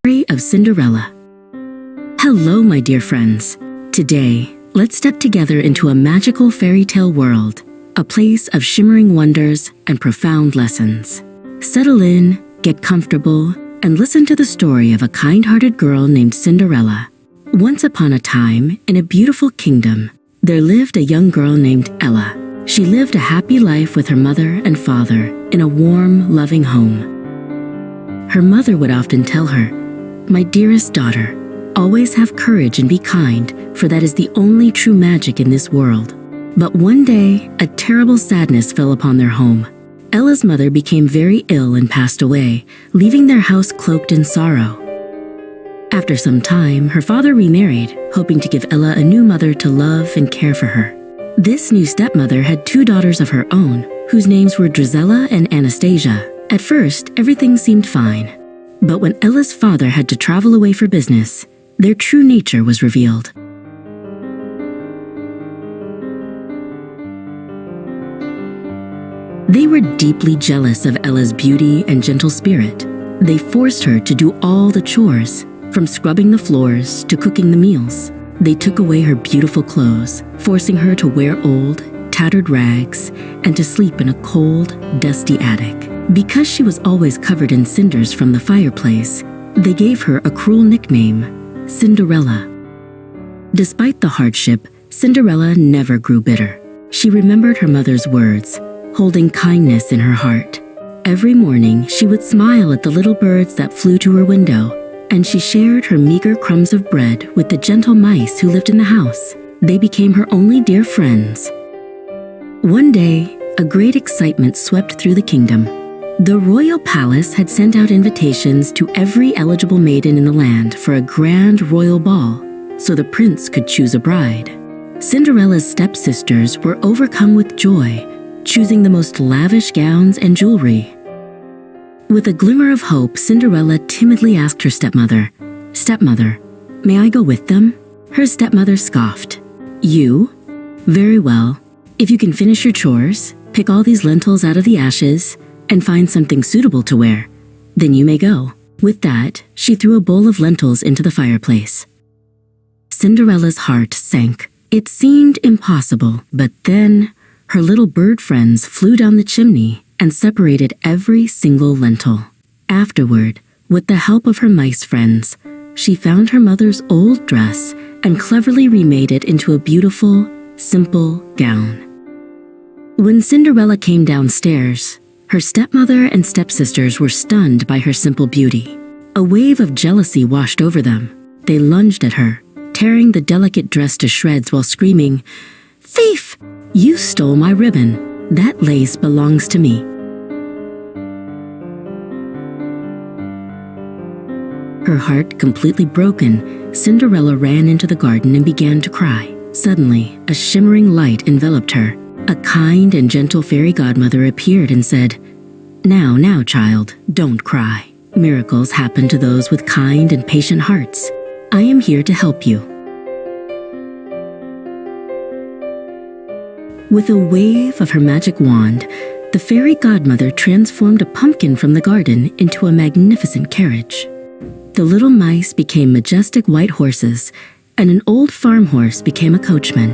Story of Cinderella. Hello, my dear friends. Today, let's step together into a magical fairy tale world, a place of shimmering wonders and profound lessons. Settle in, get comfortable, and listen to the story of a kind-hearted girl named Cinderella. Once upon a time, in a beautiful kingdom, there lived a young girl named Ella. She lived a happy life with her mother and father in a warm, loving home. Her mother would often tell her, "My dearest daughter, always have courage and be kind, for that is the only true magic in this world." But one day, a terrible sadness fell upon their home. Ella's mother became very ill and passed away, leaving their house cloaked in sorrow. After some time, her father remarried, hoping to give Ella a new mother to love and care for her. This new stepmother had two daughters of her own, whose names were Drizella and Anastasia. At first, everything seemed fine. But when Ella's father had to travel away for business, their true nature was revealed. They were deeply jealous of Ella's beauty and gentle spirit. They forced her to do all the chores, from scrubbing the floors to cooking the meals. They took away her beautiful clothes, forcing her to wear old, tattered rags and to sleep in a cold, dusty attic. Because she was always covered in cinders from the fireplace, they gave her a cruel nickname, Cinderella. Despite the hardship, Cinderella never grew bitter. She remembered her mother's words, holding kindness in her heart. Every morning, she would smile at the little birds that flew to her window, and she shared her meager crumbs of bread with the gentle mice who lived in the house. They became her only dear friends. One day, a great excitement swept through the kingdom. The royal palace had sent out invitations to every eligible maiden in the land for a grand royal ball, so the prince could choose a bride. Cinderella's stepsisters were overcome with joy, choosing the most lavish gowns and jewelry. With a glimmer of hope, Cinderella timidly asked her stepmother, "Stepmother, may I go with them?" Her stepmother scoffed. "You? Very well. If you can finish your chores, pick all these lentils out of the ashes, and find something suitable to wear, then you may go." With that, she threw a bowl of lentils into the fireplace. Cinderella's heart sank. It seemed impossible, but then her little bird friends flew down the chimney and separated every single lentil. Afterward, with the help of her mice friends, she found her mother's old dress and cleverly remade it into a beautiful, simple gown. When Cinderella came downstairs, her stepmother and stepsisters were stunned by her simple beauty. A wave of jealousy washed over them. They lunged at her, tearing the delicate dress to shreds while screaming, "Thief! You stole my ribbon. That lace belongs to me." Her heart completely broken, Cinderella ran into the garden and began to cry. Suddenly, a shimmering light enveloped her. A kind and gentle fairy godmother appeared and said, Now, child, don't cry. Miracles happen to those with kind and patient hearts. I am here to help you." With a wave of her magic wand, the fairy godmother transformed a pumpkin from the garden into a magnificent carriage. The little mice became majestic white horses, and an old farm horse became a coachman.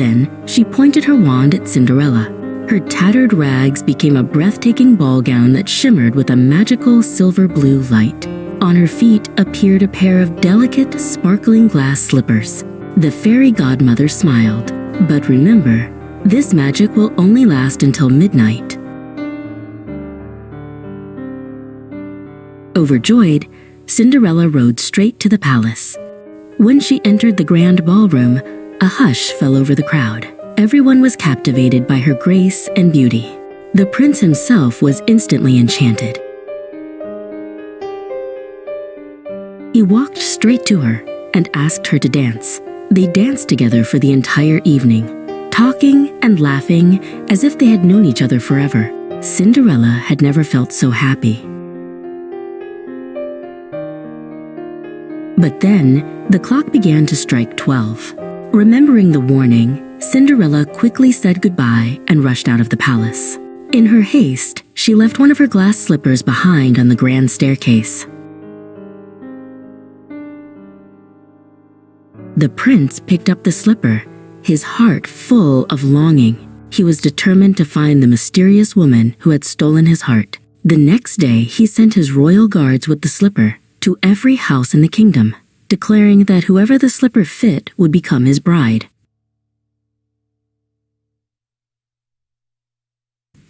Then she pointed her wand at Cinderella. Her tattered rags became a breathtaking ball gown that shimmered with a magical silver blue light. On her feet appeared a pair of delicate, sparkling glass slippers. The fairy godmother smiled. But remember, this magic will only last until midnight. Overjoyed, Cinderella rode straight to the palace. When she entered the grand ballroom, a hush fell over the crowd. Everyone was captivated by her grace and beauty. The prince himself was instantly enchanted. He walked straight to her and asked her to dance. They danced together for the entire evening, talking and laughing as if they had known each other forever. Cinderella had never felt so happy. But then, the clock began to strike 12. Remembering the warning, Cinderella quickly said goodbye and rushed out of the palace. In her haste, she left one of her glass slippers behind on the grand staircase. The prince picked up the slipper, his heart full of longing. He was determined to find the mysterious woman who had stolen his heart. The next day, he sent his royal guards with the slipper to every house in the kingdom, declaring that whoever the slipper fit would become his bride.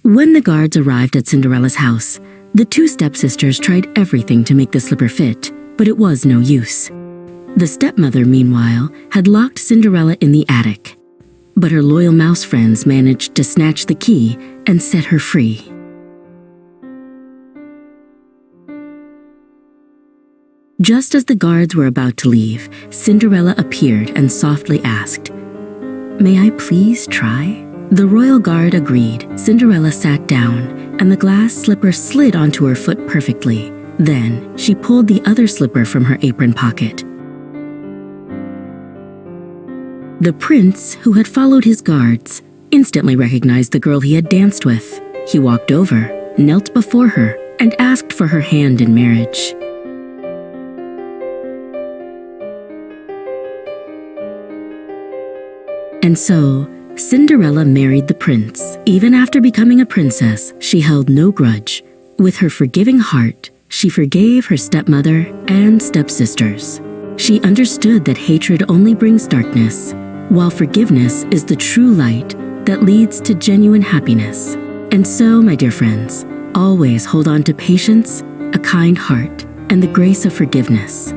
When the guards arrived at Cinderella's house, the two stepsisters tried everything to make the slipper fit, but it was no use. The stepmother, meanwhile, had locked Cinderella in the attic, but her loyal mouse friends managed to snatch the key and set her free. Just as the guards were about to leave, Cinderella appeared and softly asked, "May I please try?" The royal guard agreed. Cinderella sat down, and the glass slipper slid onto her foot perfectly. Then she pulled the other slipper from her apron pocket. The prince, who had followed his guards, instantly recognized the girl he had danced with. He walked over, knelt before her, and asked for her hand in marriage. And so, Cinderella married the prince. Even after becoming a princess, she held no grudge. With her forgiving heart, she forgave her stepmother and stepsisters. She understood that hatred only brings darkness, while forgiveness is the true light that leads to genuine happiness. And so, my dear friends, always hold on to patience, a kind heart, and the grace of forgiveness.